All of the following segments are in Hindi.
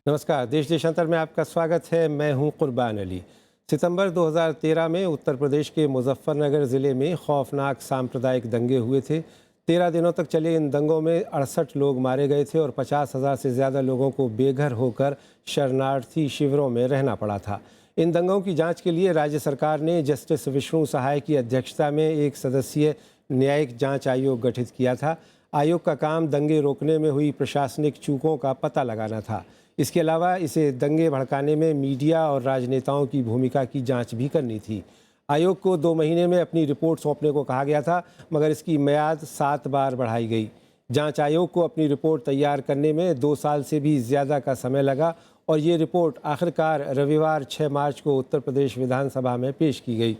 नमस्कार। देश देशांतर में आपका स्वागत है। मैं हूं कुर्बान अली। सितंबर 2013 में उत्तर प्रदेश के मुजफ्फरनगर ज़िले में खौफनाक सांप्रदायिक दंगे हुए थे। 13 दिनों तक चले इन दंगों में 68 लोग मारे गए थे और 50,000 से ज़्यादा लोगों को बेघर होकर शरणार्थी शिविरों में रहना पड़ा था। इन दंगों की जांच के लिए राज्य सरकार ने जस्टिस विष्णु सहाय की अध्यक्षता में एक सदस्यीय न्यायिक जाँच आयोग गठित किया था। आयोग का काम दंगे रोकने में हुई प्रशासनिक चूकों का पता लगाना था। इसके अलावा इसे दंगे भड़काने में मीडिया और राजनेताओं की भूमिका की जांच भी करनी थी। आयोग को 2 महीने में अपनी रिपोर्ट सौंपने को कहा गया था, मगर इसकी मियाद 7 बार बढ़ाई गई। जांच आयोग को अपनी रिपोर्ट तैयार करने में 2 साल से भी ज़्यादा का समय लगा और ये रिपोर्ट आखिरकार रविवार 6 मार्च को उत्तर प्रदेश विधानसभा में पेश की गई।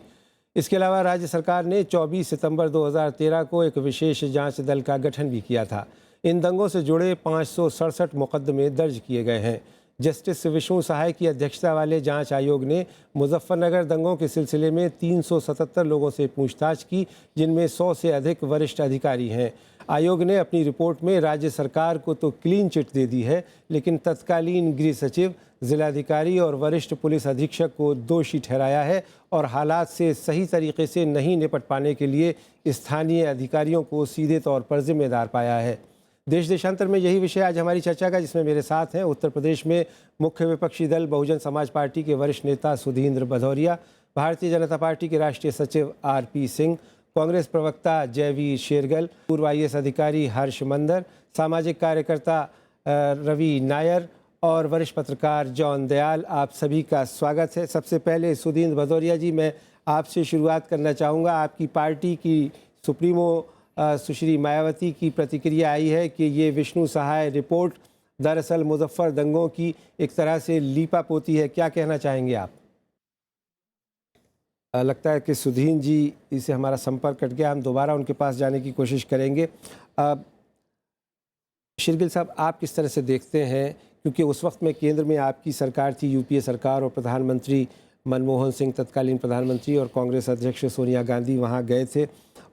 इसके अलावा राज्य सरकार ने 24 सितंबर 2013 को एक विशेष जांच दल का गठन भी किया था। इन दंगों से जुड़े 567 मुकदमे दर्ज किए गए हैं। जस्टिस विष्णु सहाय की अध्यक्षता वाले जांच आयोग ने मुजफ्फरनगर दंगों के सिलसिले में 377 लोगों से पूछताछ की, जिनमें 100 से अधिक वरिष्ठ अधिकारी हैं। आयोग ने अपनी रिपोर्ट में राज्य सरकार को तो क्लीन चिट दे दी है, लेकिन तत्कालीन गृह सचिव, जिलाधिकारी और वरिष्ठ पुलिस अधीक्षक को दोषी ठहराया है और हालात से सही तरीके से नहीं निपट पाने के लिए स्थानीय अधिकारियों को सीधे तौर पर जिम्मेदार पाया है। देश देशांतर में यही विषय आज हमारी चर्चा का, जिसमें मेरे साथ हैं उत्तर प्रदेश में मुख्य विपक्षी दल बहुजन समाज पार्टी के वरिष्ठ नेता सुधींद्र भदौरिया, भारतीय जनता पार्टी के राष्ट्रीय सचिव आरपी सिंह, कांग्रेस प्रवक्ता जयवीर शेरगल, पूर्व आईएएस अधिकारी हर्ष मंदर, सामाजिक कार्यकर्ता रवि नायर और वरिष्ठ पत्रकार जॉन दयाल। आप सभी का स्वागत है। सबसे पहले सुधींद्र भदौरिया जी, मैं आपसे शुरुआत करना चाहूँगा। आपकी पार्टी की सुप्रीमो सुश्री मायावती की प्रतिक्रिया आई है कि ये विष्णु सहाय रिपोर्ट दरअसल मुजफ्फर दंगों की एक तरह से लीपापोती है। क्या कहना चाहेंगे आप? लगता है कि सुधीन जी इसे हमारा संपर्क कट गया, हम दोबारा उनके पास जाने की कोशिश करेंगे। शेरगिल साहब, आप किस तरह से देखते हैं, क्योंकि उस वक्त में केंद्र में आपकी सरकार थी, यूपीए सरकार, और प्रधानमंत्री मनमोहन सिंह तत्कालीन प्रधानमंत्री और कांग्रेस अध्यक्ष सोनिया गांधी वहां गए थे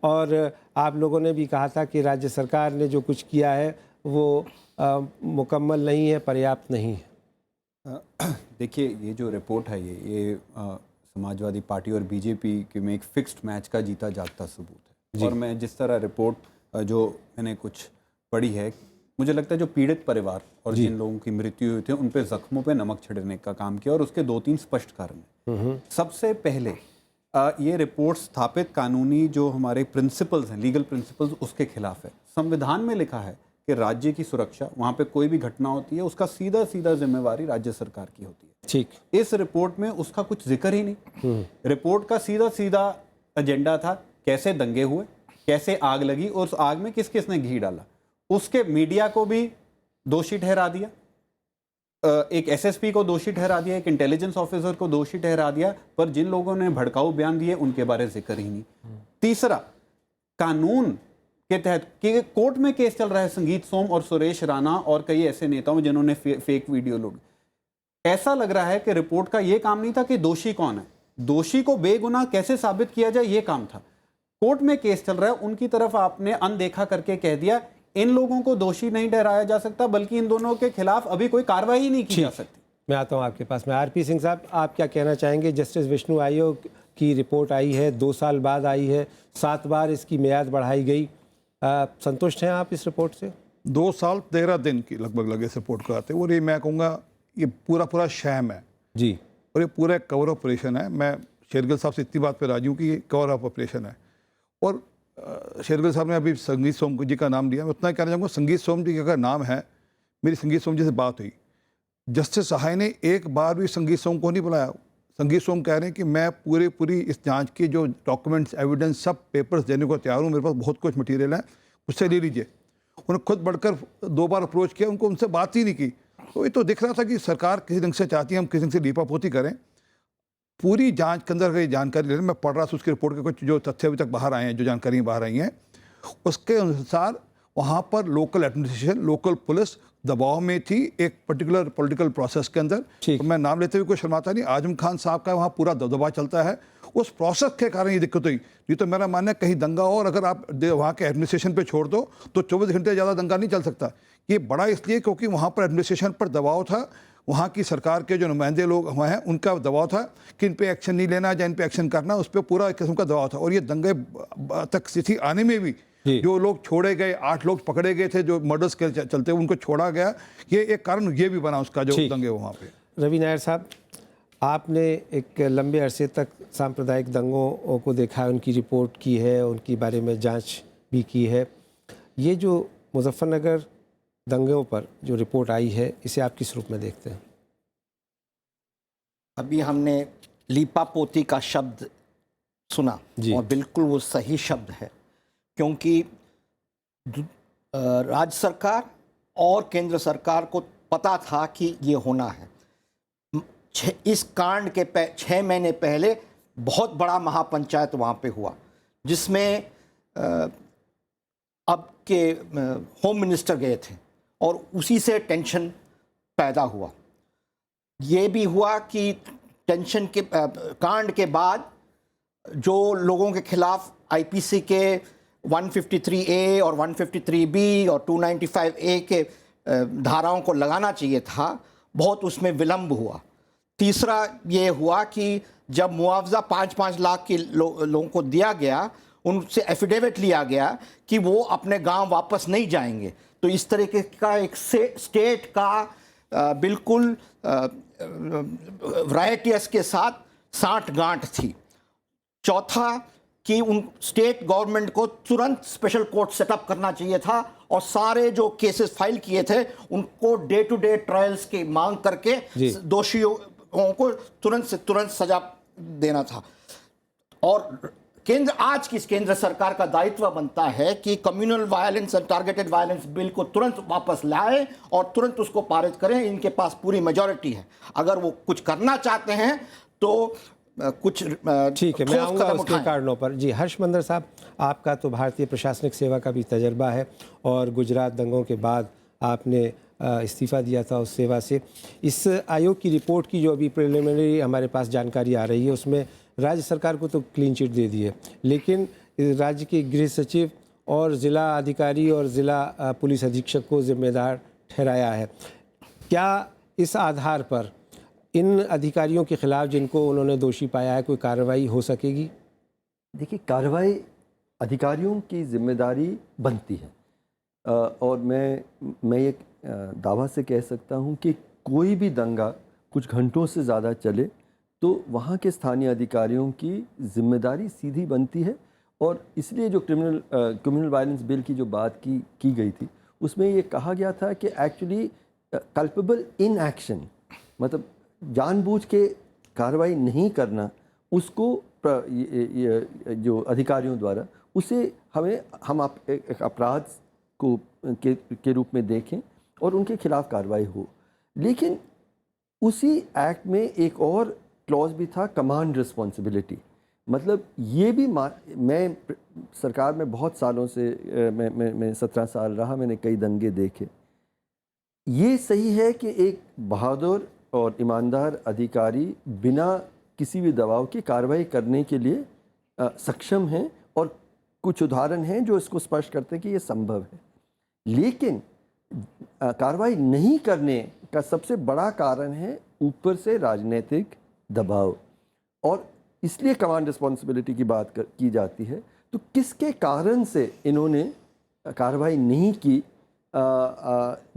और आप लोगों ने भी कहा था कि राज्य सरकार ने जो कुछ किया है वो मुकम्मल नहीं है, पर्याप्त नहीं है। देखिए, ये जो रिपोर्ट है ये समाजवादी पार्टी और बीजेपी के में एक फिक्स्ड मैच का जीता जागता सबूत है। और मैं जिस तरह रिपोर्ट जो मैंने कुछ पढ़ी है, मुझे लगता है जो पीड़ित परिवार और जिन लोगों की मृत्यु हुई थी उन पे जख्मों पे नमक छिड़कने का काम किया और उसके 2-3 स्पष्ट कारण हैं। सबसे पहले ये रिपोर्ट स्थापित कानूनी जो हमारे प्रिंसिपल्स हैं, लीगल प्रिंसिपल्स, उसके खिलाफ है। संविधान में लिखा है कि राज्य की सुरक्षा, वहाँ पे कोई भी घटना होती है उसका सीधा सीधा जिम्मेवारी राज्य सरकार की होती है। ठीक, इस रिपोर्ट में उसका कुछ जिक्र ही नहीं। रिपोर्ट का सीधा सीधा एजेंडा था कैसे दंगे हुए, कैसे आग लगी और उस आग में किस किस ने घी डाला। उसके मीडिया को भी दोषी ठहरा दिया, एक एसएसपी को दोषी ठहरा दिया, एक इंटेलिजेंस ऑफिसर को दोषी ठहरा दिया, पर जिन लोगों ने भड़काऊ बयान दिए उनके बारे में जिक्र ही नहीं। तीसरा, कानून के तहत कि कोर्ट में केस चल रहा है संगीत सोम और सुरेश राणा और कई ऐसे नेताओं जिन्होंने फेक वीडियो लोग। ऐसा लग रहा है कि रिपोर्ट का यह काम नहीं था कि दोषी कौन है, दोषी को बेगुनाह कैसे साबित किया जाए, यह काम था। कोर्ट में केस चल रहा है, उनकी तरफ आपने अनदेखा करके कह दिया इन लोगों को दोषी नहीं ठहराया जा सकता, बल्कि इन दोनों के खिलाफ अभी कोई कार्रवाई नहीं की जा सकती। मैं आता हूं आपके पास में। आरपी सिंह साहब, आप क्या कहना चाहेंगे? जस्टिस विष्णु आयोग की रिपोर्ट आई है, 2 साल बाद आई है, 7 बार इसकी मियाद बढ़ाई गई। संतुष्ट हैं आप इस रिपोर्ट से? 2 साल 13 दिन की लगभग लगे इस रिपोर्ट को आते, और ये मैं कहूँगा ये पूरा शैम है जी, और ये पूरा एक कवर ऑपरेशन है। मैं शेरगिल साहब से इतनी बात पे राजी हूँ कि ये कवर ऑफ ऑपरेशन है। और शेरगिल साहब ने अभी संगीत सोम जी का नाम लिया, मैं उतना कहना चाहूँगा, संगीत सोम जी का नाम है, मेरी संगीत सोम जी से बात हुई, जस्टिस सहाय ने एक बार भी संगीत सोम को नहीं बुलाया। संगीत सोम कह रहे हैं कि मैं पूरी इस जांच की जो डॉक्यूमेंट्स, एविडेंस, सब पेपर्स देने को तैयार हूँ, मेरे पास बहुत कुछ मटीरियल है, मुझसे ले लीजिए। उन्होंने खुद बढ़कर 2 बार अप्रोच किया, उनको उनसे बात ही नहीं की। तो ये तो दिख रहा था कि सरकार किसी ढंग से चाहती है हम किसी ढंग से लीपापोती करें। पूरी जांच के अंदर अगर जानकारी ले रहे, मैं पढ़ रहा था उसकी रिपोर्ट के कुछ जो तथ्य अभी तक बाहर आए हैं, जो जानकारी बाहर आई हैं, उसके अनुसार वहाँ पर लोकल एडमिनिस्ट्रेशन, लोकल पुलिस दबाव में थी एक पर्टिकुलर पॉलिटिकल प्रोसेस के अंदर। तो मैं नाम लेते हुए कोई शर्माता नहीं, आजम खान साहब का वहाँ पूरा दबदबा चलता है, उस प्रोसेस के कारण ये दिक्कत हुई। नहीं तो मेरा मानना है कहीं दंगा हो और अगर आप वहाँ के एडमिनिस्ट्रेशन पे छोड़ दो तो 24 घंटे ज़्यादा दंगा नहीं चल सकता। ये बड़ा इसलिए क्योंकि वहाँ पर एडमिनिस्ट्रेशन पर दबाव था, वहाँ की सरकार के जो नुमाइंदे लोग हुए हैं उनका दबाव था कि इन पे एक्शन नहीं लेना या इन पे एक्शन करना, उस पर पूरा एक किस्म का दबाव था। और ये दंगे तक स्थिति आने में भी जो लोग छोड़े गए, 8 लोग पकड़े गए थे जो मर्डर्स के चलते, उनको छोड़ा गया, ये एक कारण ये भी बना उसका जो दंगे वहाँ पे। रवि नायर साहब, आपने एक लंबे अरसे तक सांप्रदायिक दंगों को देखा है, उनकी रिपोर्ट की है, उनके बारे में जांच भी की है। ये जो मुजफ्फरनगर दंगों पर जो रिपोर्ट आई है, इसे आप किस रूप में देखते हैं? अभी हमने लीपापोती का शब्द सुना और बिल्कुल वो सही शब्द है, क्योंकि राज्य सरकार और केंद्र सरकार को पता था कि ये होना है। इस कांड के 6 महीने पहले बहुत बड़ा महापंचायत वहाँ पे हुआ, जिसमें अब के होम मिनिस्टर गए थे और उसी से टेंशन पैदा हुआ। ये भी हुआ कि टेंशन के कांड के बाद जो लोगों के खिलाफ आईपीसी के 153A और 153B और 295A के धाराओं को लगाना चाहिए था, बहुत उसमें विलंब हुआ। तीसरा ये हुआ कि जब मुआवजा 5-5 लाख के लोगों को दिया गया, उनसे एफिडेविट लिया गया कि वो अपने गांव वापस नहीं जाएंगे। तो इस तरीके का एक स्टेट का बिल्कुल राइटियस के साथ साठगांठ थी। चौथा कि उन स्टेट गवर्नमेंट को तुरंत स्पेशल कोर्ट सेटअप करना चाहिए था और सारे जो केसेस फाइल किए थे उनको डे टू डे ट्रायल्स की मांग करके दोषियों को तुरंत से तुरंत सजा देना था। और आज की केंद्र सरकार का दायित्व बनता है कि communal violence and targeted violence bill को तुरंत वापस लाए और तुरंत उसको पारित करें। इनके पास पूरी मेजॉरिटी है, अगर वो कुछ करना चाहते हैं तो कुछ ठीक है, मैं आऊँगा उसके कारणों पर। जी हर्षमंदर साहब, आपका तो भारतीय प्रशासनिक सेवा का भी तजर्बा है और गुजरात दंगों के बाद आपने इस्तीफ़ा दिया था उस सेवा से। इस आयोग की रिपोर्ट की जो अभी प्रिलिमिनरी हमारे पास जानकारी आ रही है, उसमें राज्य सरकार को तो क्लीन चिट दे दी है, लेकिन राज्य के गृह सचिव और ज़िला अधिकारी और ज़िला पुलिस अधीक्षक को जिम्मेदार ठहराया है। क्या इस आधार पर इन अधिकारियों के खिलाफ जिनको उन्होंने दोषी पाया है कोई कार्रवाई हो सकेगी? देखिए, कार्रवाई अधिकारियों की जिम्मेदारी बनती है और मैं ये दावा से कह सकता हूँ कि कोई भी दंगा कुछ घंटों से ज़्यादा चले तो वहाँ के स्थानीय अधिकारियों की जिम्मेदारी सीधी बनती है। और इसलिए जो क्रिमिनल वायलेंस बिल की जो बात की गई थी, उसमें ये कहा गया था कि एक्चुअली कल्पेबल इन एक्शन, मतलब जानबूझ के कार्रवाई नहीं करना, उसको जो अधिकारियों द्वारा उसे हम एक अपराध को के रूप में देखें और उनके खिलाफ कार्रवाई हो। लेकिन उसी एक्ट में एक और क्लॉज भी था, कमांड रिस्पॉन्सिबिलिटी। मतलब ये भी मैं सरकार में बहुत सालों से मैं 17 साल रहा, मैंने कई दंगे देखे। ये सही है कि एक बहादुर और ईमानदार अधिकारी बिना किसी भी दबाव की कार्रवाई करने के लिए सक्षम हैं और कुछ उदाहरण हैं जो इसको स्पष्ट करते हैं कि ये संभव है। लेकिन कार्रवाई नहीं करने का सबसे बड़ा कारण है ऊपर से राजनीतिक दबाव, और इसलिए कमांड रिस्पॉन्सिबिलिटी की बात की जाती है। तो किसके कारण से इन्होंने कार्रवाई नहीं की,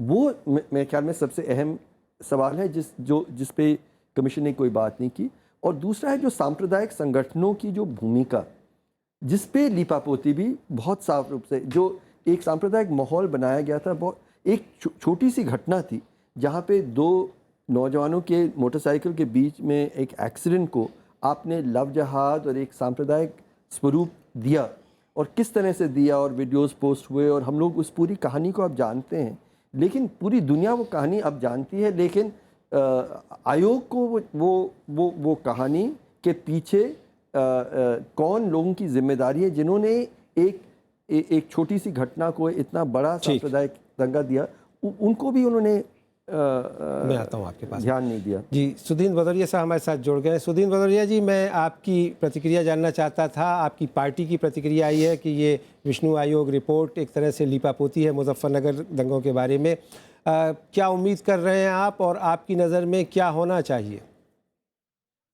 वो मेरे ख्याल में सबसे अहम सवाल है जिस पे कमीशन ने कोई बात नहीं की। और दूसरा है जो सांप्रदायिक संगठनों की जो भूमिका, जिस पे लीपापोती भी बहुत साफ रूप से, जो एक सांप्रदायिक माहौल बनाया गया था। बहुत एक छोटी सी घटना थी जहाँ पे 2 नौजवानों के मोटरसाइकिल के बीच में एक एक्सीडेंट को आपने लव जहाद और एक सांप्रदायिक स्वरूप दिया, और किस तरह से दिया, और वीडियोस पोस्ट हुए, और हम लोग उस पूरी कहानी को अब जानते हैं। लेकिन पूरी दुनिया वो कहानी अब जानती है, लेकिन आयोग को वो कहानी के पीछे कौन लोगों की जिम्मेदारी है जिन्होंने एक छोटी सी घटना को इतना बड़ा सांप्रदायिक दंगा दिया, उनको भी उन्होंने मैं आता हूँ आपके पास, ध्यान नहीं दिया। जी सुदीन भदौरिया साहब हमारे साथ जुड़ गए। सुदीन भदौरिया जी, मैं आपकी प्रतिक्रिया जानना चाहता था। आपकी पार्टी की प्रतिक्रिया आई है कि ये विष्णु आयोग रिपोर्ट एक तरह से लीपापोती है मुजफ्फरनगर दंगों के बारे में। क्या उम्मीद कर रहे हैं आप और आपकी नज़र में क्या होना चाहिए?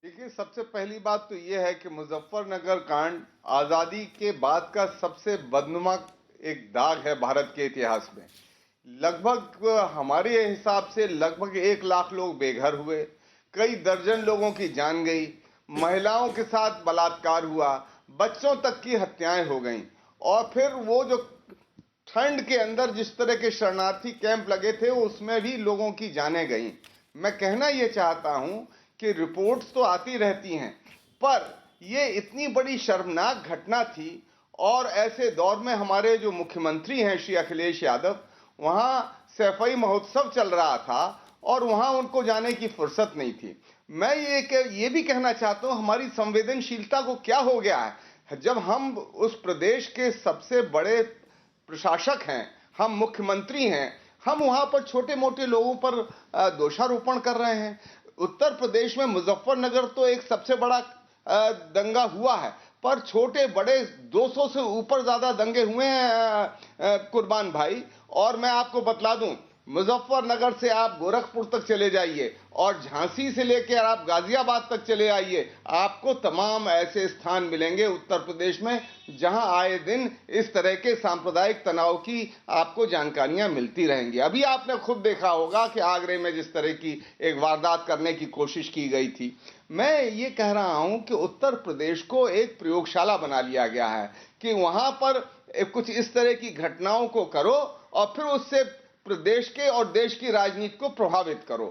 देखिए, सबसे पहली बात तो ये है कि मुजफ्फरनगर कांड आज़ादी के बाद का सबसे बदनुमा एक दाग है भारत के इतिहास में। लगभग हमारे हिसाब से लगभग 1 लाख लोग बेघर हुए, कई दर्जन लोगों की जान गई, महिलाओं के साथ बलात्कार हुआ, बच्चों तक की हत्याएं हो गईं। और फिर वो जो ठंड के अंदर जिस तरह के शरणार्थी कैंप लगे थे उसमें भी लोगों की जानें गईं। मैं कहना ये चाहता हूं कि रिपोर्ट्स तो आती रहती हैं, पर ये इतनी बड़ी शर्मनाक घटना थी। और ऐसे दौर में हमारे जो मुख्यमंत्री हैं श्री अखिलेश यादव, वहां सैफई महोत्सव चल रहा था और वहां उनको जाने की फुर्सत नहीं थी। मैं ये भी कहना चाहता हूं, हमारी संवेदनशीलता को क्या हो गया है। जब हम उस प्रदेश के सबसे बड़े प्रशासक हैं, हम मुख्यमंत्री हैं, हम वहां पर छोटे मोटे लोगों पर दोषारोपण कर रहे हैं। उत्तर प्रदेश में मुजफ्फरनगर तो एक सबसे बड़ा दंगा हुआ है, पर छोटे बड़े 200 से ऊपर ज्यादा दंगे हुए हैं कुर्बान भाई। और मैं आपको बतला दूं, मुजफ्फरनगर से आप गोरखपुर तक चले जाइए और झांसी से लेकर आप गाजियाबाद तक चले आइए, आपको तमाम ऐसे स्थान मिलेंगे उत्तर प्रदेश में जहां आए दिन इस तरह के सांप्रदायिक तनाव की आपको जानकारियां मिलती रहेंगी। अभी आपने खुद देखा होगा कि आगरे में जिस तरह की एक वारदात करने की कोशिश की गई थी। मैं ये कह रहा हूं कि उत्तर प्रदेश को एक प्रयोगशाला बना लिया गया है कि वहां पर कुछ इस तरह की घटनाओं को करो और फिर उससे प्रदेश के और देश की राजनीति को प्रभावित करो।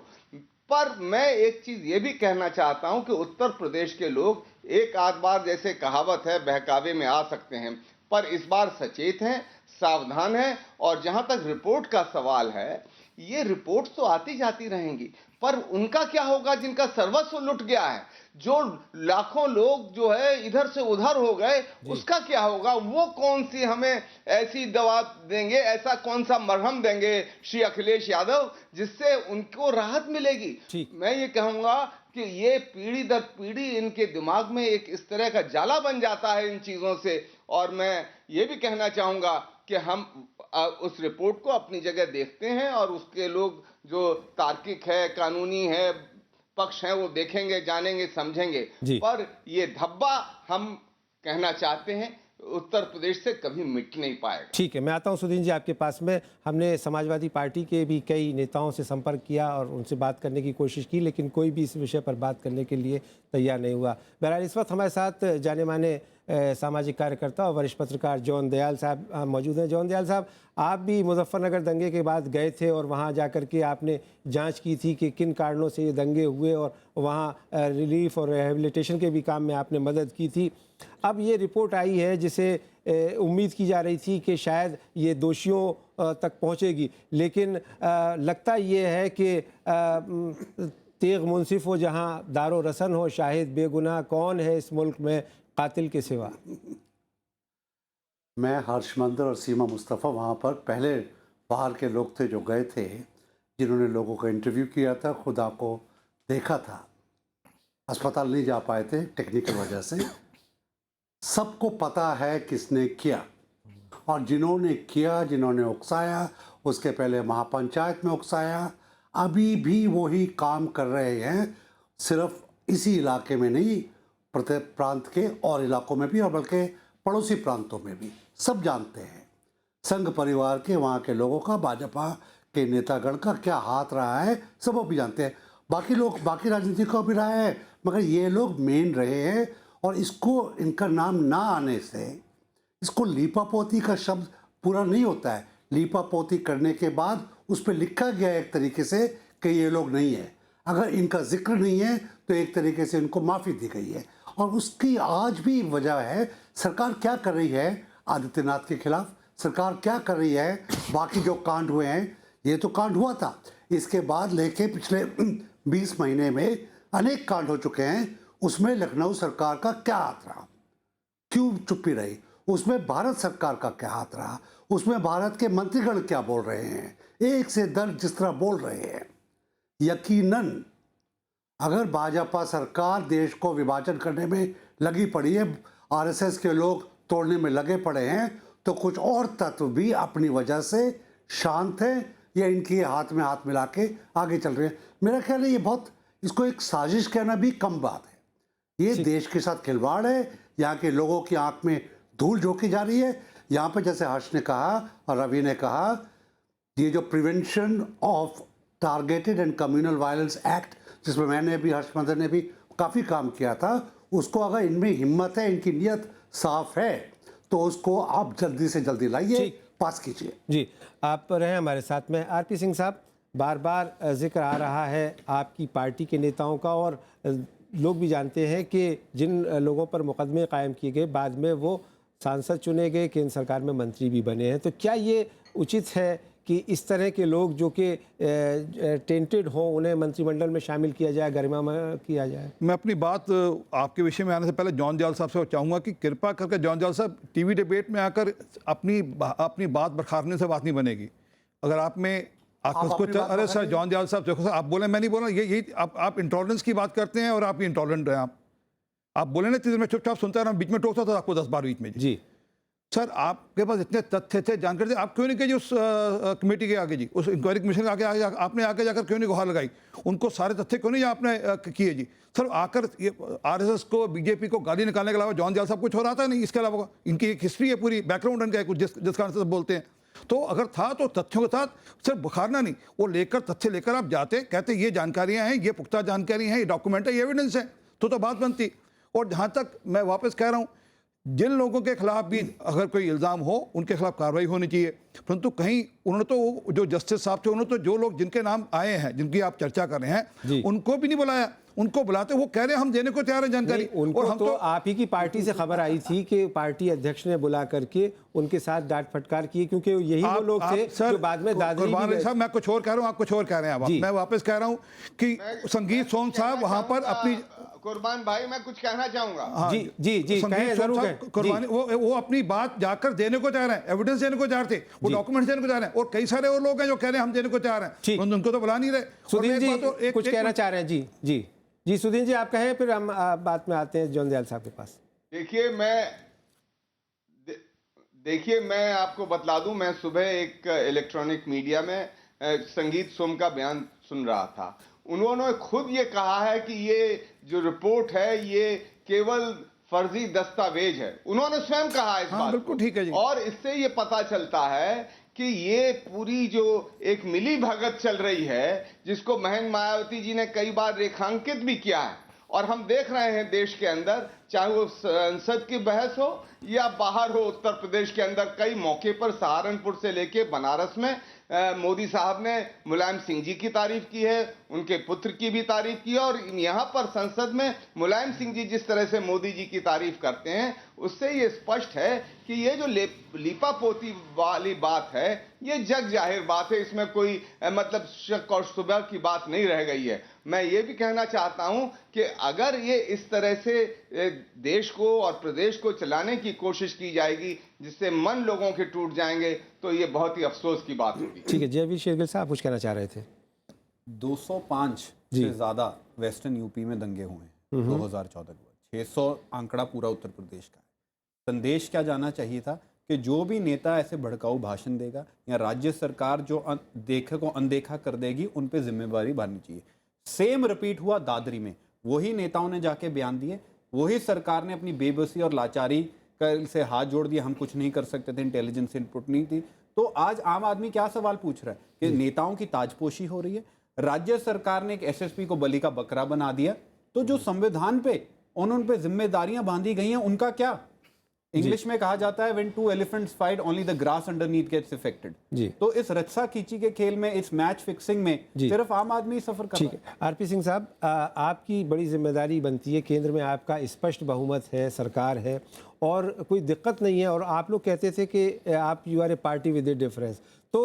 पर मैं एक चीज ये भी कहना चाहता हूं कि उत्तर प्रदेश के लोग एक आध बार, जैसे कहावत है, बहकावे में आ सकते हैं, पर इस बार सचेत हैं, सावधान हैं। और जहां तक रिपोर्ट का सवाल है, ये रिपोर्ट तो आती जाती रहेंगी, पर उनका क्या होगा जिनका सर्वस्व लुट गया है, जो लाखों लोग जो है इधर से उधर हो गए, उसका क्या होगा? वो कौन सी हमें ऐसी दवा देंगे, ऐसा कौन सा मरहम देंगे श्री अखिलेश यादव जिससे उनको राहत मिलेगी? मैं ये कहूंगा कि ये पीढ़ी दर पीढ़ी इनके दिमाग में एक इस तरह का जाला बन जाता है इन चीजों से। और मैं ये भी कहना चाहूंगा कि हम उस रिपोर्ट को अपनी जगह देखते हैं और उसके लोग जो तार्किक है, कानूनी है पक्ष हैं, वो देखेंगे, जानेंगे, समझेंगे। पर ये धब्बा हम कहना चाहते हैं उत्तर प्रदेश से कभी मिट नहीं पाएगा। ठीक है, मैं आता हूं सुदीन जी आपके पास में। हमने समाजवादी पार्टी के भी कई नेताओं से संपर्क किया और उनसे बात करने की कोशिश की, लेकिन कोई भी इस विषय पर बात करने के लिए तैयार नहीं हुआ। बहरहाल इस वक्त हमारे साथ जाने माने सामाजिक कार्यकर्ता और वरिष्ठ पत्रकार जॉन दयाल साहब मौजूद हैं। जॉन दयाल साहब, आप भी मुजफ्फरनगर दंगे के बाद गए थे और वहाँ जाकर के आपने जांच की थी कि किन कारणों से ये दंगे हुए और वहाँ रिलीफ और रिहेबिलिटेशन के भी काम में आपने मदद की थी। अब ये रिपोर्ट आई है जिसे उम्मीद की जा रही थी कि शायद ये दोषियों तक पहुँचेगी, लेकिन लगता ये है कि तेग मुनसिफ हो जहाँ दारो रसन हो, शाहिद बेगुनाह कौन है इस मुल्क में कातिल के सिवा? मैं हर्षमंदर और सीमा मुस्तफ़ा वहाँ पर पहले बाहर के लोग थे जो गए थे, जिन्होंने लोगों का इंटरव्यू किया था, खुदा को देखा था। अस्पताल नहीं जा पाए थे टेक्निकल वजह से। सबको पता है किसने किया, और जिन्होंने किया, जिन्होंने उकसाया, उसके पहले महापंचायत में उकसाया, अभी भी वही काम कर रहे हैं। सिर्फ इसी इलाके में नहीं, प्रत्येक प्रांत के और इलाकों में भी, और बल्कि पड़ोसी प्रांतों में भी। सब जानते हैं संघ परिवार के, वहाँ के लोगों का, भाजपा के नेतागण का क्या हाथ रहा है, सब वो भी जानते हैं। बाकी लोग, बाकी राजनीति को भी रहा है, मगर ये लोग मेन रहे हैं। और इसको, इनका नाम ना आने से, इसको लीपापोती का शब्द पूरा नहीं होता है। लीपापोती करने के बाद उस पर लिखा गया एक तरीके से कि ये लोग नहीं है। अगर इनका जिक्र नहीं है तो एक तरीके से इनको माफ़ी दी गई है। और उसकी आज भी वजह है, सरकार क्या कर रही है आदित्यनाथ के खिलाफ, सरकार क्या कर रही है। बाकी जो कांड हुए हैं, ये तो कांड हुआ था, इसके बाद लेके पिछले 20 महीने में अनेक कांड हो चुके हैं। उसमें लखनऊ सरकार का क्या हाथ रहा, क्यों चुप्पी रही? उसमें भारत सरकार का क्या हाथ रहा? उसमें भारत के मंत्रीगण क्या बोल रहे हैं? एक से 10 जिस तरह बोल रहे हैं। यकीनन अगर भाजपा सरकार देश को विभाजन करने में लगी पड़ी है, आरएसएस के लोग तोड़ने में लगे पड़े हैं, तो कुछ और तत्व भी अपनी वजह से शांत हैं, या इनके हाथ में हाथ मिला के आगे चल रहे हैं। मेरा ख्याल है ये बहुत, इसको एक साजिश कहना भी कम बात है। ये देश के साथ खिलवाड़ है, यहाँ के लोगों की आंख में धूल झोंकी जा रही है। यहाँ पे जैसे हर्ष ने कहा और रवि ने कहा, ये जो prevention of targeted and communal violence act, जिसमें मैंने भी, हर्षवर्धन ने भी काफ़ी काम किया था, उसको अगर इनमें हिम्मत है, इनकी नीयत साफ है, तो उसको आप जल्दी से जल्दी लाइए, पास कीजिए। जी, आप रहे हमारे साथ में। आरपी सिंह साहब, बार बार जिक्र आ रहा है आपकी पार्टी के नेताओं का, और लोग भी जानते हैं कि जिन लोगों पर मुकदमे कायम किए गए, बाद में वो सांसद चुने गए, केंद्र सरकार में मंत्री भी बने हैं। तो क्या ये उचित है कि इस तरह के लोग जो कि टेंटेड हों, उन्हें मंत्रिमंडल में शामिल किया जाए, गरिमामय किया जाए? मैं अपनी बात आपके विषय में आने से पहले जॉन दयाल साहब से चाहूँगा कि कृपा करके जॉन दयाल साहब, टीवी डिबेट में आकर अपनी बात बरखारने से बात नहीं बनेगी। अगर आप में अरे सर जॉन दयाल साहब देखो सर, आप बोले, मैं नहीं बोल रहा, यही आप इंटॉलरेंस की बात करते हैं और आप इंटॉलरेंट हैं। आप बोले ना, मैं चुपचाप सुनता रहा, बीच में टोकता था आपको 10 बार बीच में। जी सर, आपके पास इतने तथ्य थे, जानकारी थी, आप क्यों नहीं गए उस कमेटी के आगे जी, उस इंक्वायरी कमीशन के आगे आपने आगे जाकर क्यों नहीं गुहार लगाई? उनको सारे तथ्य क्यों नहीं आपने किए जी? सर, आकर ये आरएसएस को, बीजेपी को गाली निकालने के अलावा जॉन दयाल साहब कुछ हो रहा था नहीं। इसके अलावा इनकी एक हिस्ट्री है, पूरी बैकग्राउंड इनका है कुछ, जिस कारण से बोलते हैं। तो अगर था तो तथ्यों के साथ सिर्फ बुखारना नहीं, वो लेकर, तथ्य लेकर आप जाते, कहते ये जानकारियां हैं, ये पुख्ता जानकारी हैं, ये डॉक्यूमेंट है, ये एविडेंस है, तो बात बनती। और जहाँ तक मैं वापस कह रहा हूँ, जिन लोगों के खिलाफ भी अगर कोई इल्ज़ाम हो, उनके खिलाफ कार्रवाई होनी चाहिए। परंतु कहीं उन्होंने तो, जो जस्टिस साहब थे, उन्होंने तो जो लोग जिनके नाम आए हैं, जिनकी आप चर्चा कर रहे हैं, उनको भी नहीं बुलाया। उनको बुलाते, वो कह रहे हैं हम देने को तैयार है जानकारी। उनको हम तो आप ही की पार्टी से खबर आई थी कि पार्टी अध्यक्ष ने बुला करके उनके साथ डांट फटकार की, क्योंकि यही वो लोग थे जो बाद में दादरी साहब, मैं कुछ और कह रहा हूँ, आप कुछ और कह रहे हैं। मैं वापस कह रहा हूँ कि संगीत सोम साहब वहां पर अपनी, कुर्बान भाई मैं कुछ कहना चाहूंगा। जी जी जी, संगीत सोम साहब कुर्बानी, वो अपनी बात जाकर देने को तैयार है, एविडेंस देने को तैयार थे, वो डॉक्यूमेंट्स देने को तैयार है। और कई सारे और लोग हैं जो कह रहे हैं हम देने को तैयार हैं, उनको तो बुला नहीं रहे। सुधीर जी कुछ कहना चाह रहे हैं? जी जी जी, सुधीर जी आप कहें, फिर हम बात में आते हैं जॉन दयाल साहब के पास। देखिए मैं आपको बतला दूं, मैं सुबह एक इलेक्ट्रॉनिक मीडिया में संगीत सोम का बयान सुन रहा था। उन्होंने खुद ये कहा है कि ये जो रिपोर्ट है ये केवल फर्जी दस्तावेज है। उन्होंने स्वयं कहा इस बात बिल्कुल ठीक है जी। और इससे ये पता चलता है कि ये पूरी जो एक मिली भगत चल रही है, जिसको महेंद्र मायावती जी ने कई बार रेखांकित भी किया है, और हम देख रहे हैं देश के अंदर, चाहे वो संसद की बहस हो या बाहर हो, उत्तर प्रदेश के अंदर कई मौके पर, सहारनपुर से लेके बनारस में मोदी साहब ने मुलायम सिंह जी की तारीफ की है, उनके पुत्र की भी तारीफ की है। और यहाँ पर संसद में मुलायम सिंह जी जिस तरह से मोदी जी की तारीफ करते हैं, उससे ये स्पष्ट है कि ये जो लीपा पोती वाली बात है, ये जग जाहिर बात है, इसमें कोई मतलब शक और शुबह की बात नहीं रह गई है। मैं ये भी कहना चाहता हूं कि अगर ये इस तरह से देश को और प्रदेश को चलाने की कोशिश की जाएगी, जिससे मन लोगों के टूट जाएंगे, तो ये बहुत ही अफसोस की बात होगी। ठीक है, जयवीर शेरगिल साहब कुछ कहना चाह रहे थे। 205 से ज़्यादा वेस्टर्न यूपी में दंगे हुए हैं 2014 के बाद। 600 आंकड़ा पूरा उत्तर प्रदेश का है। संदेश क्या जाना चाहिए था कि जो भी नेता ऐसे भड़काऊ भाषण देगा या राज्य सरकार जो देखे को अनदेखा कर देगी, उन पे जिम्मेवारी बननी चाहिए। सेम रिपीट हुआ दादरी में, वही नेताओं ने जाके बयान दिए, वही सरकार ने अपनी बेबसी और लाचारी से हाथ जोड़ दिया, हम कुछ नहीं कर सकते थे, इंटेलिजेंस इनपुट नहीं थी। तो आज आम आदमी क्या सवाल पूछ रहा है कि नेताओं की ताजपोशी हो रही है, राज्य सरकार ने एक एसएसपी को बलि का बकरा बना दिया, तो जो संविधान पे उन पे जिम्मेदारियां बांधी गई हैं उनका क्या? इंग्लिश में कहा जाता है when two elephants fight only the grass underneath gets affected। जी। तो इस रस्सा खींची के खेल में, इस मैच फिक्सिंग में सिर्फ आम आदमी सफर कर रहा है। ठीक है, आरपी सिंह साहब, आपकी बड़ी जिम्मेदारी बनती है, केंद्र में आपका स्पष्ट बहुमत है, सरकार है और कोई दिक्कत नहीं है, और आप लोग कहते थे कि आप you are a party with a difference. तो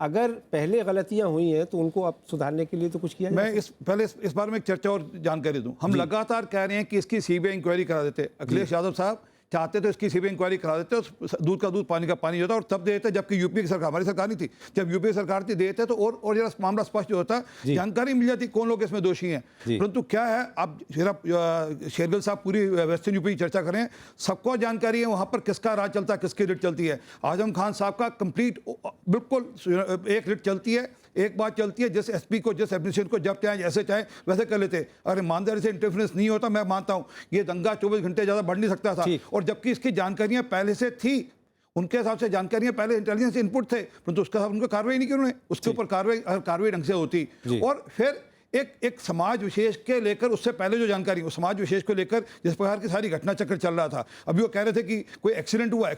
अगर पहले गलतियां हुई हैं तो उनको अब सुधारने के लिए तो कुछ किया मैं पहले इस बारे में एक चर्चा और जानकारी दूं। हम लगातार कह रहे हैं कि इसकी सीबीआई इंक्वायरी करा देते। अखिलेश यादव साहब, चाहते तो इसकी सीबीआई इंक्वायरी करा देते, उस दूध का दूध पानी का पानी होता और तब दे देते, जबकि यूपी की सरकार, हमारी सरकार नहीं थी, जब यूपी की सरकार थी देते तो और जरा मामला स्पष्ट होता, जानकारी मिल जाती कौन लोग इसमें दोषी हैं। परंतु क्या है, आप शेरगिल साहब पूरी वेस्टर्न यूपी की चर्चा करें, सबको जानकारी है वहाँ पर किसका राज चलता है, किसकी रिट चलती है। आजम खान साहब का कंप्लीट बिल्कुल एक रिट चलती है, एक बात चलती है, जिस एसपी को, जिस एडमिनिस्ट्रेशन को जब चाहे जैसे चाहे वैसे कर लेते। अगर ईमानदारी से इंटरफेरेंस नहीं होता, मैं मानता हूं ये दंगा 24 घंटे ज़्यादा बढ़ नहीं सकता था, और जबकि इसकी जानकारियां पहले से थी, उनके हिसाब से जानकारियां पहले इंटेलिजेंस इनपुट थे, परंतु उसका उनको कार्रवाई नहीं की उन्होंने, उसके ऊपर कार्रवाई ढंग से होती। और फिर एक समाज विशेष के लेकर, उससे पहले जो जानकारी, वो समाज विशेष को लेकर जिस प्रकार की सारी घटना चक्र चल रहा था, अभी वो कह रहे थे कि कोई एक्सीडेंट हुआ,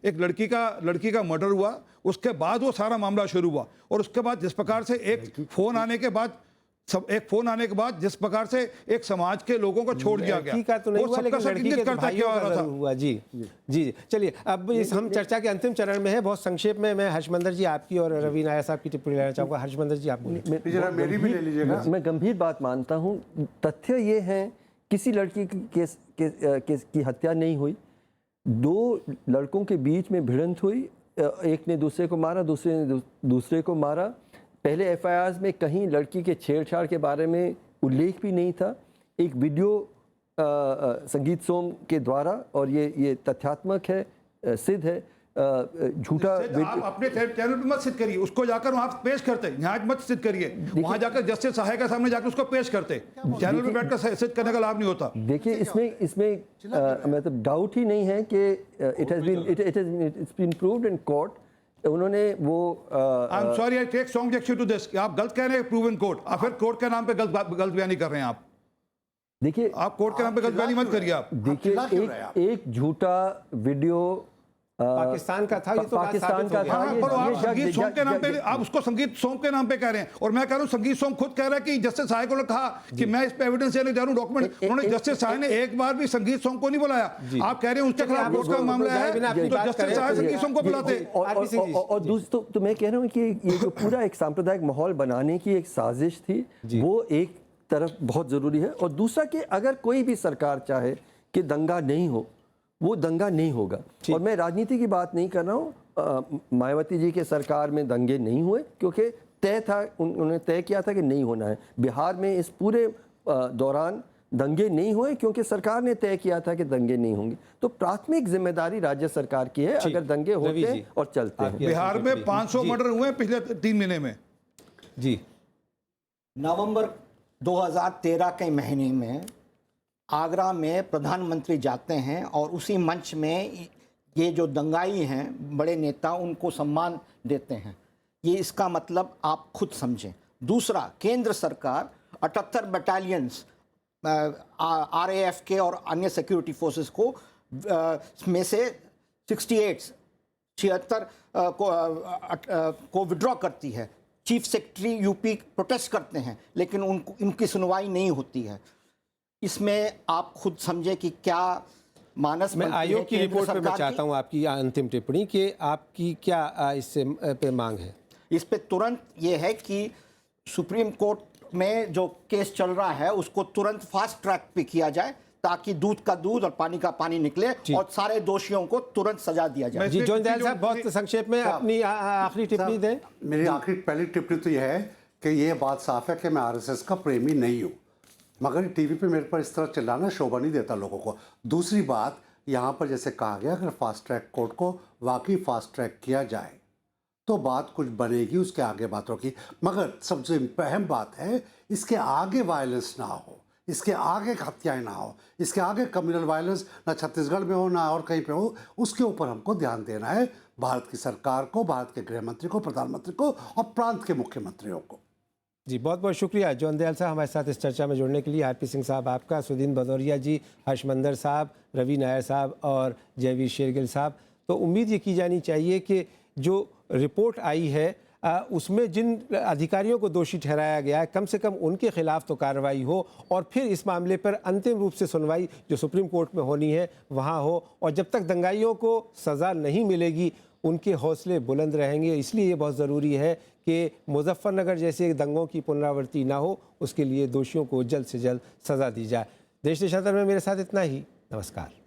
एक लड़की का मर्डर हुआ, उसके बाद वो सारा मामला शुरू हुआ, और उसके बाद जिस प्रकार से एक फोन आने के बाद जिस प्रकार से एक समाज के लोगों को छोड़ दिया गया, का तो नहीं हुआ, लेकिन लड़की के भाइयों का जरूर हुआ। जी चलिए, अब हम चर्चा के अंतिम चरण में है। बहुत संक्षेप में मैं हर्षमंदर जी आपकी और रवि नायर साहब की टिप्पणी लेना चाहूँगा। हर्षमंदर जी, आप मेरी भी ले लीजिएगा। मैं गंभीर बात मानता हूँ। तथ्य ये है, किसी लड़की की हत्या नहीं हुई, 2 लड़कों के बीच में भिड़ंत हुई, एक ने दूसरे को मारा, दूसरे ने दूसरे को मारा। पहले एफआईआर में कहीं लड़की के छेड़छाड़ के बारे में उल्लेख भी नहीं था। एक वीडियो संगीत सोम के द्वारा, और ये तथ्यात्मक है, सिद्ध है, झूठा। आप अपने चैनल पे मत सिद्ध करिए, उसको जाकर वहां पेश करते, यहाँ मत सिद्ध करिए, वहां जाकर जस्टिस सहाय के सामने जाकर उसको पेश करते। चैनल पे बैठकर सिद्ध करने का लाभ नहीं होता। देखिए, इसमें मतलब डाउट ही नहीं है कि it's been proved in court. उन्होंने वो I am sorry, I take strong objection to this. आप गलत कह रहे हैं, प्रूव इन कोर्ट, आप फिर कोर्ट के नाम पे गलत बयानी कर रहे हैं। आप देखिए, आप कोर्ट के नाम पे गलत बयानी मत करिए। आप देखिए, एक झूठा वीडियो पाकिस्तान का था, ये तो पाकिस्तान का था। पर आप संगीत सोम के नाम पे, आप उसको संगीत सोम के नाम पे कह रहे हैं, और मैं कह रहा हूं संगीत सोम खुद कह रहा है कि जस्टिस सहाय को कहा कि मैं इस पे एविडेंस देने जा रहा हूं, डॉक्यूमेंट। उन्होंने जस्टिस सहाय ने एक बार भी संगीत सोम को नहीं बुलाया। आप कह रहे हैं उसके खिलाफ कोर्ट का मामला है, तो जस्टिस सहाय संगीत सोम को बुलाते। और दूसरों, तो मैं कह रहा हूं कि ये जो पूरा एक सांप्रदायिक माहौल बनाने की एक साजिश थी, वो एक तरफ बहुत जरूरी है, और दूसरा कि अगर कोई भी सरकार चाहे कि दंगा नहीं हो, वो दंगा नहीं होगा। और मैं राजनीति की बात नहीं कर रहा हूँ। मायावती जी के सरकार में दंगे नहीं हुए क्योंकि तय था, उन्होंने तय किया था कि नहीं होना है। बिहार में इस पूरे दौरान दंगे नहीं हुए क्योंकि सरकार ने तय किया था कि दंगे नहीं होंगे। तो प्राथमिक जिम्मेदारी राज्य सरकार की है अगर दंगे होते हैं और चलते हैं। बिहार में 500 मर्डर हुए पिछले 3 महीने में। जी, नवंबर 2013 के महीने में आगरा में प्रधानमंत्री जाते हैं और उसी मंच में ये जो दंगाई हैं बड़े नेता, उनको सम्मान देते हैं। ये इसका मतलब आप खुद समझें। दूसरा, केंद्र सरकार 78 बटालियंस RAF के और अन्य सिक्योरिटी फोर्सेस को में से 76 को विड्रॉ करती है। चीफ सेक्रेटरी यूपी प्रोटेस्ट करते हैं, लेकिन उनकी सुनवाई नहीं होती है। इसमें आप खुद समझे कि क्या मानस। मैं आयोग की रिपोर्ट पे मैं चाहता हूं आपकी अंतिम टिप्पणी कि आपकी क्या इससे पे मांग है। इस पे तुरंत ये है कि सुप्रीम कोर्ट में जो केस चल रहा है उसको तुरंत फास्ट ट्रैक पे किया जाए, ताकि दूध का दूध और पानी का पानी निकले और सारे दोषियों को तुरंत सजा दिया जाए। जी, जोंदयाल साहब, बहुत संक्षेप में अपनी आखिरी टिप्पणी दें। मेरी आखिरी पहली टिप्पणी तो यह है कि ये बात साफ है कि मैं RSS का प्रेमी नहीं हूँ, मगर टीवी पे मेरे पर इस तरह चिल्लाना शोभा नहीं देता लोगों को। दूसरी बात, यहाँ पर जैसे कहा गया, अगर फास्ट ट्रैक कोर्ट को वाकई फास्ट ट्रैक किया जाए तो बात कुछ बनेगी, उसके आगे बात होगी। मगर सबसे अहम बात है, इसके आगे वायलेंस ना हो, इसके आगे हत्याएं ना हो, इसके आगे कम्युनल वायलेंस ना छत्तीसगढ़ में हो ना और कहीं पे हो। उसके ऊपर हमको ध्यान देना है, भारत की सरकार को, भारत के गृह मंत्री को, प्रधानमंत्री को और प्रांत के मुख्यमंत्रियों को। जी, बहुत बहुत शुक्रिया जोंदयाल साहब हमारे साथ इस चर्चा में जुड़ने के लिए। आरपी सिंह साहब आपका, सुदीन भदौरिया जी, हर्षमंदर साहब, रवि नायर साहब और जयवीर शेरगिल साहब। तो उम्मीद ये की जानी चाहिए कि जो रिपोर्ट आई है उसमें जिन अधिकारियों को दोषी ठहराया गया है, कम से कम उनके खिलाफ तो कार्रवाई हो, और फिर इस मामले पर अंतिम रूप से सुनवाई जो सुप्रीम कोर्ट में होनी है वहाँ हो। और जब तक दंगाइयों को सज़ा नहीं मिलेगी, उनके हौसले बुलंद रहेंगे। इसलिए ये बहुत ज़रूरी है कि मुजफ्फरनगर जैसे दंगों की पुनरावृत्ति ना हो, उसके लिए दोषियों को जल्द से जल्द सज़ा दी जाए। देश देशांतर में मेरे साथ इतना ही। नमस्कार।